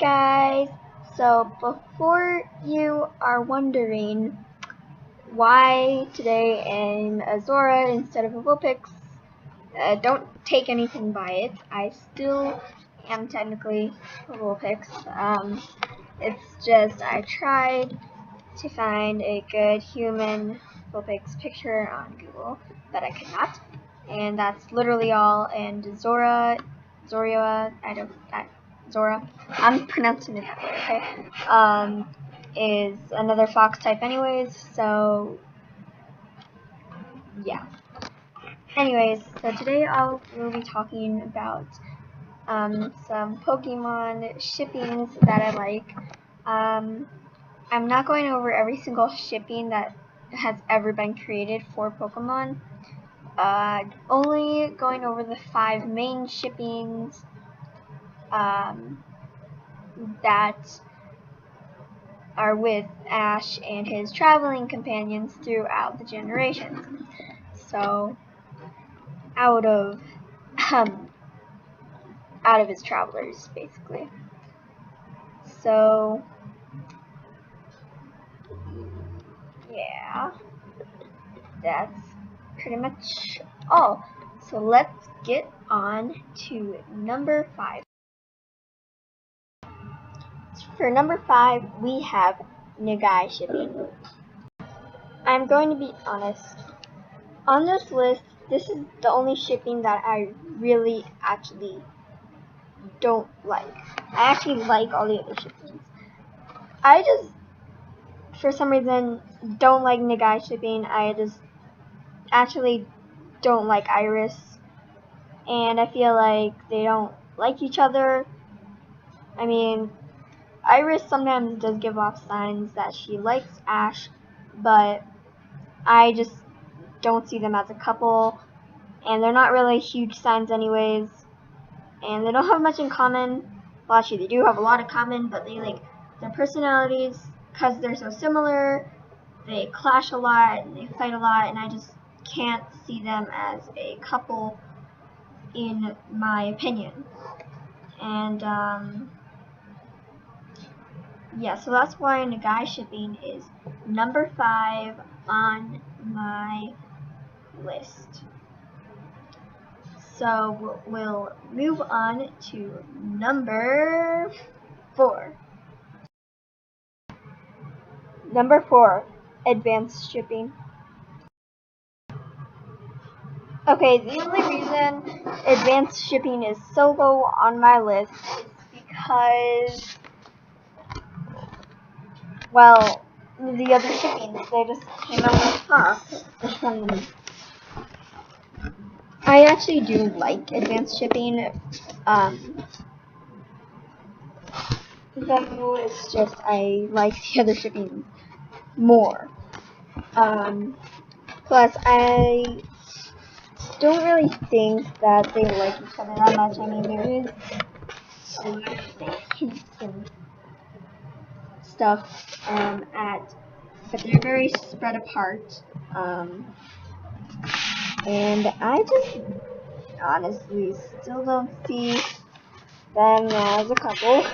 guys, so before you are wondering why today I'm a Zora instead of a Vulpix, don't take anything by it. I still am technically a Vulpix. It's just I tried to find a good human Vulpix picture on Google, but I could not. And that's literally all. And Zora, I'm pronouncing it that way, okay? Is another fox type anyways, so yeah. Anyways, so today we'll be talking about some Pokemon shippings that I like. I'm not going over every single shipping that has ever been created for Pokemon. Only going over the 5 main shippings that are with Ash and his traveling companions throughout the generations. So, out of his travelers, basically. So, yeah, that's pretty much all. So let's get on to number 5. For number 5, we have Nagai shipping. I'm going to be honest. On this list, this is the only shipping that I really actually don't like. I actually like all the other shippings. I just, for some reason, don't like Nagai shipping. I just actually don't like Iris. And I feel like they don't like each other. I mean, Iris sometimes does give off signs that she likes Ash, but I just don't see them as a couple, and they're not really huge signs anyways, and they don't have much in common. Well, actually, they do have a lot in common, but they like their personalities, because they're so similar, they clash a lot, and they fight a lot, and I just can't see them as a couple, in my opinion. And, yeah, so that's why Nagai shipping is number 5 on my list. So we'll move on to number 4. Number 4, advanced shipping. Okay, the only reason advanced shipping is so low on my list is because, well, the other shippings, they just came out on top. I actually do like advanced shipping, though it's just I like the other shipping more. Plus, I don't really think that they like each other that much. I mean, there is a lot of hints and stuff but they're very spread apart. And I just honestly still don't see them as a couple.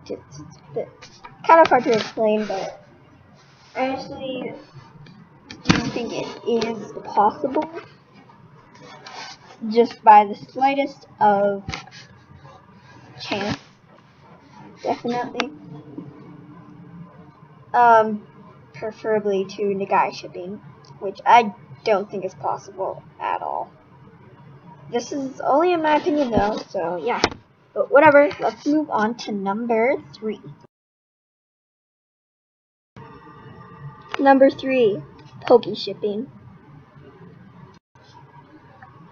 It's kind of hard to explain, but I actually do think it is possible, just by the slightest of chance, definitely. Preferably to Nagai shipping, which I don't think is possible at all. This is only in my opinion though, so yeah. But whatever, let's move on to number 3. Number 3, Toki shipping.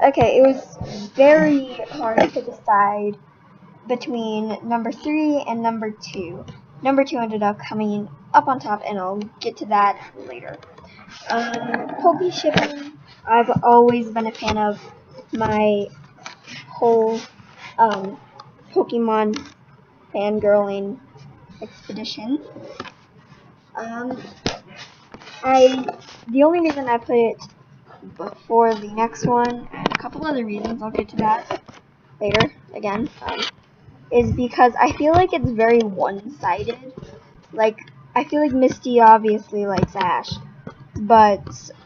Okay, it was very hard to decide between number 3 and number 2. Number 2 ended up coming up on top, and I'll get to that later. Toki shipping, I've always been a fan of. My whole Pokemon fangirling expedition. The only reason I put it before the next one, and couple other reasons, I'll get to that later again, is because I feel like it's very one-sided. Like, I feel like Misty obviously likes Ash, but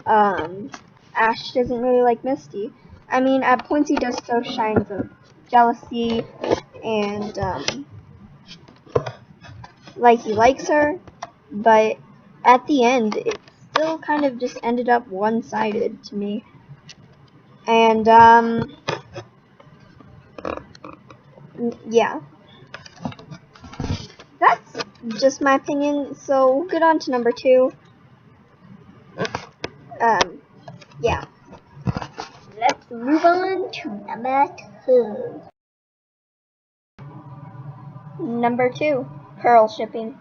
Ash doesn't really like Misty. I mean, at points he does show signs of jealousy and like he likes her, but at the end it still kind of just ended up one-sided to me. And yeah, that's just my opinion. So we'll get on to number 2. Yeah, let's move on to number 2. Number 2, Pearl shipping.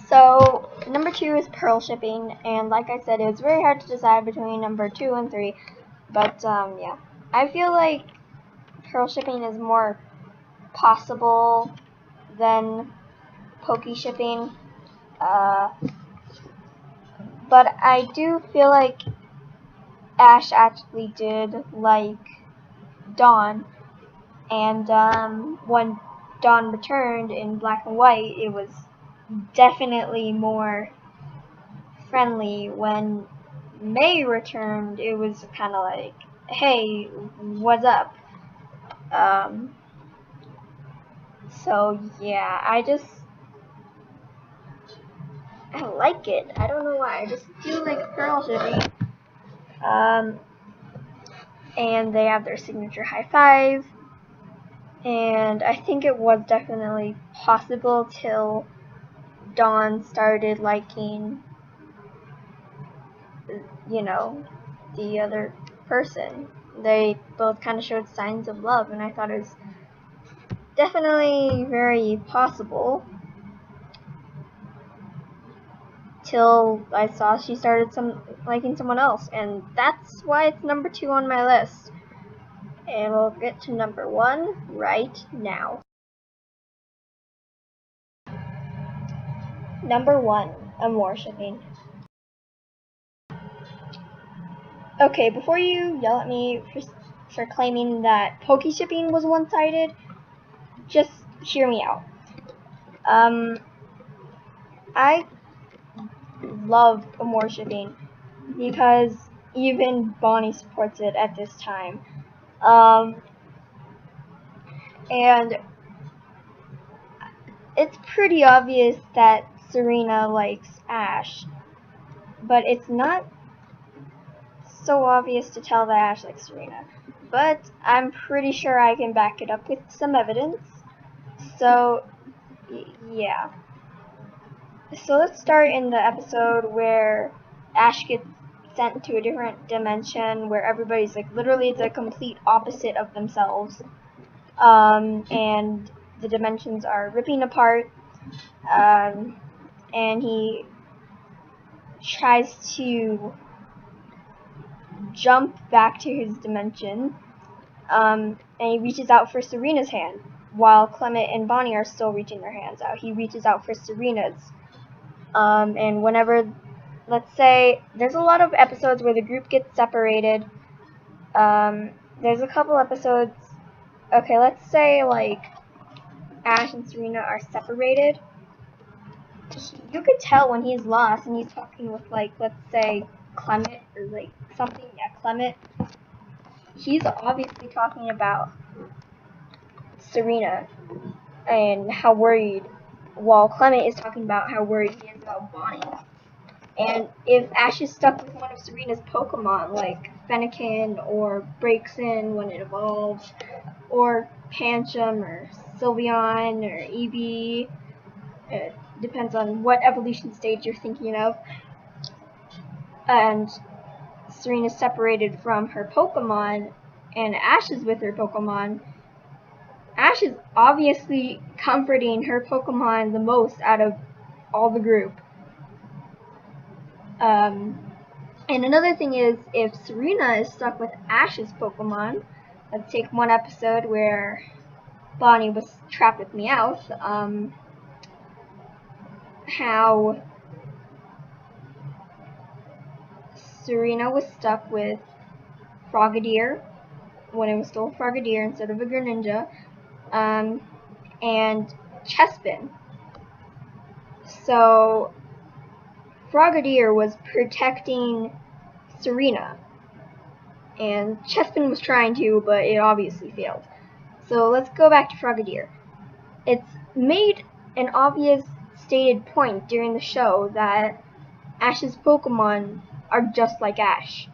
So number 2 is Pearl shipping, and like I said, it was very hard to decide between number 2 and 3. But yeah, I feel like Pearl shipping is more possible than Toki shipping. But I do feel like Ash actually did like Dawn, and when Dawn returned in black and white, it was definitely more friendly. When May returned, it was kind of like, hey, what's up? So yeah, I like it. I don't know why. I just feel like Pearl shipping. And they have their signature high five. And I think it was definitely possible till Dawn started liking, you know, the other person. They both kind of showed signs of love, and I thought it was definitely very possible till I saw she started liking someone else, and that's why it's number 2 on my list. And we'll get to number 1 right now. Number 1, Amour shipping. Okay, before you yell at me for claiming that Toki shipping was one-sided, just hear me out. I love Amour shipping because even Bonnie supports it at this time. And it's pretty obvious that Serena likes Ash, but it's not so obvious to tell that Ash likes Serena. But I'm pretty sure I can back it up with some evidence. So, yeah. So let's start in the episode where Ash gets sent to a different dimension where everybody's like literally the complete opposite of themselves. And the dimensions are ripping apart. And he tries to jump back to his dimension. And he reaches out for Serena's hand while Clement and Bonnie are still reaching their hands out. He reaches out for Serena's. And whenever, let's say, there's a lot of episodes where the group gets separated. There's a couple episodes, okay, let's say, like, Ash and Serena are separated. You could tell when he's lost and he's talking with, like, let's say, Clement, or, like, something, yeah, Clement. He's obviously talking about Serena and how worried, while Clement is talking about how worried he is about Bonnie. And if Ash is stuck with one of Serena's Pokemon, like Fennekin or Breaks In when it evolves, or Pancham or Sylveon or Eevee, it depends on what evolution stage you're thinking of, and Serena's separated from her Pokemon, and Ash is with her Pokemon, Ash is obviously comforting her Pokemon the most out of all the group. And another thing is, if Serena is stuck with Ash's Pokemon, let's take one episode where Bonnie was trapped with Meowth, how Serena was stuck with Frogadier when it was still Frogadier instead of a Greninja, and Chespin. So Frogadier was protecting Serena, and Chespin was trying to, but it obviously failed. So let's go back to Frogadier. It's made an obvious stated point during the show that Ash's Pokemon are just like Ash.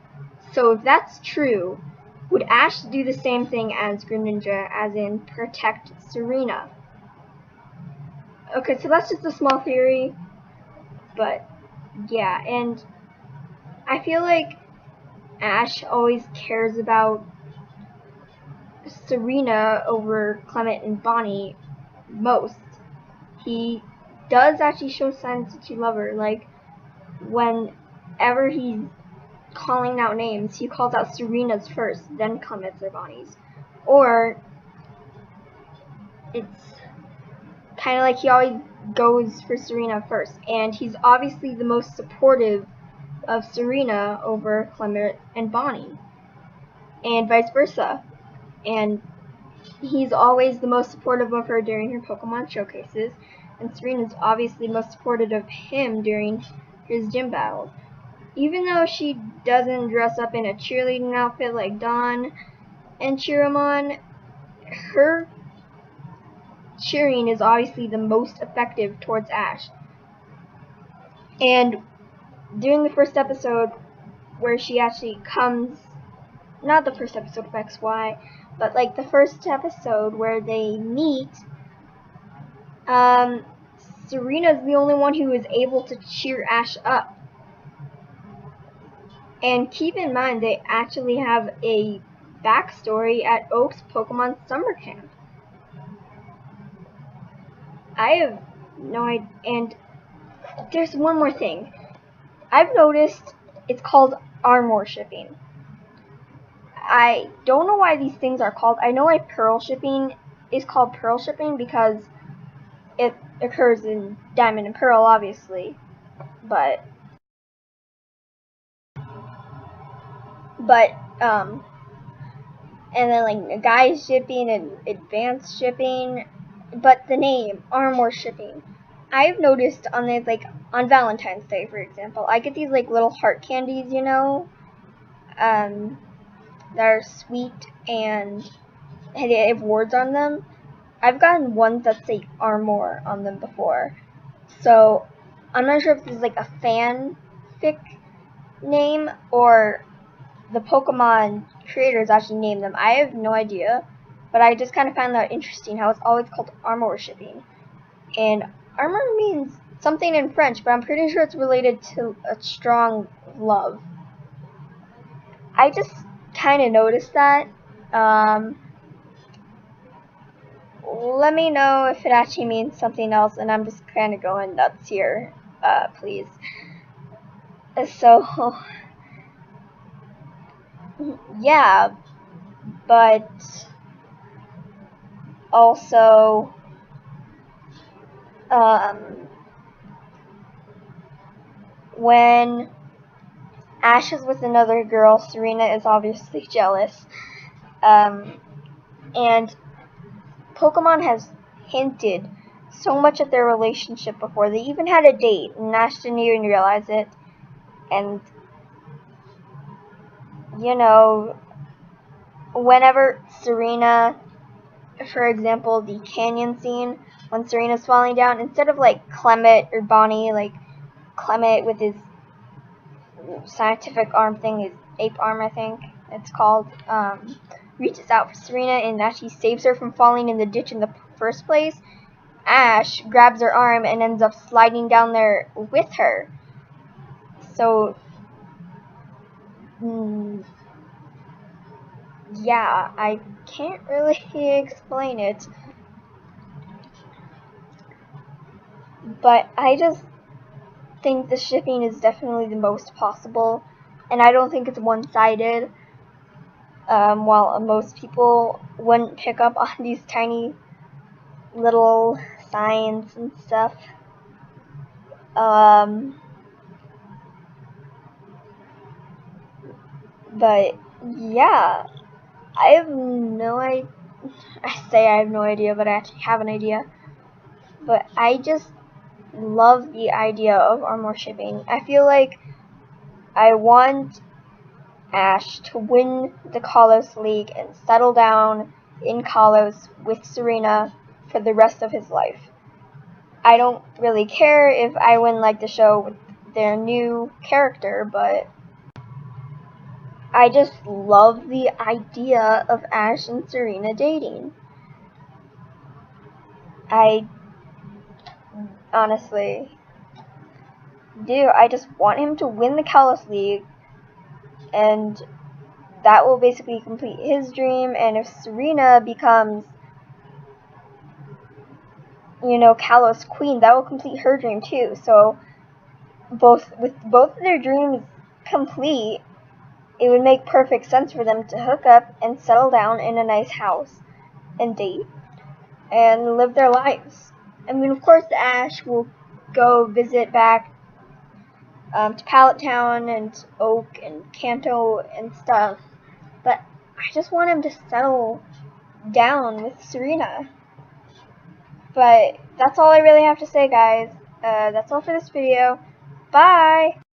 So if that's true, would Ash do the same thing as Greninja, as in protect Serena? Okay, so that's just a small theory, but yeah, and I feel like Ash always cares about Serena over Clement and Bonnie most. He does actually show signs that he loves her, like whenever he's calling out names, he calls out Serena's first, then Clement's or Bonnie's. Or it's kind of like he always goes for Serena first, and he's obviously the most supportive of Serena over Clement and Bonnie, and vice versa. And he's always the most supportive of her during her Pokemon showcases, and Serena's obviously most supportive of him during his gym battles. Even though she doesn't dress up in a cheerleading outfit like Dawn and Chiramon, her cheering is obviously the most effective towards Ash. And during the first episode, where she actually comes, not the first episode of XY, but like the first episode where they meet, Serena's the only one who is able to cheer Ash up. And keep in mind, they actually have a backstory at Oak's Pokemon Summer Camp. I have no idea. And there's one more thing. I've noticed it's called Armor shipping. I don't know why these things are called. I know why Pearl shipping is called Pearl shipping because it occurs in Diamond and Pearl, obviously. But and then like guys shipping and advanced shipping, but the name Armor shipping, I've noticed on the, like on Valentine's Day, for example, I get these like little heart candies, you know, that are sweet and they have words on them. I've gotten ones that say Armor on them before, so I'm not sure if this is like a fanfic name or the Pokemon creators actually named them. I have no idea, but I just kind of found that interesting how it's always called Armor shipping. And armor means something in French, but I'm pretty sure it's related to a strong love. I just kind of noticed that. Let me know if it actually means something else, and I'm just kind of going nuts here, please. So, yeah, but also, when Ash is with another girl, Serena is obviously jealous, and Pokemon has hinted so much at their relationship before. They even had a date, and Ash didn't even realize it. And, you know, whenever Serena, for example, the canyon scene, when Serena's falling down, instead of like Clement or Bonnie, like Clement with his scientific arm thing, his ape arm, I think it's called, reaches out for Serena and actually saves her from falling in the ditch in the first place, Ash grabs her arm and ends up sliding down there with her. So, yeah, I can't really explain it, but I just think the shipping is definitely the most possible, and I don't think it's one-sided. While most people wouldn't pick up on these tiny little signs and stuff. But yeah, I have no idea. I say I have no idea, but I actually have an idea. But I just love the idea of armor shipping. I feel like I want Ash to win the Kalos League and settle down in Kalos with Serena for the rest of his life. I don't really care if I win like the show with their new character, but I just love the idea of Ash and Serena dating. I honestly do. I just want him to win the Kalos League, and that will basically complete his dream. And if Serena becomes, Kalos Queen, that will complete her dream too. So with both of their dreams complete, it would make perfect sense for them to hook up and settle down in a nice house and date and live their lives. I mean, of course, Ash will go visit back to Pallet Town and Oak and Kanto and stuff, but I just want him to settle down with Serena. But that's all I really have to say, guys. That's all for this video. Bye!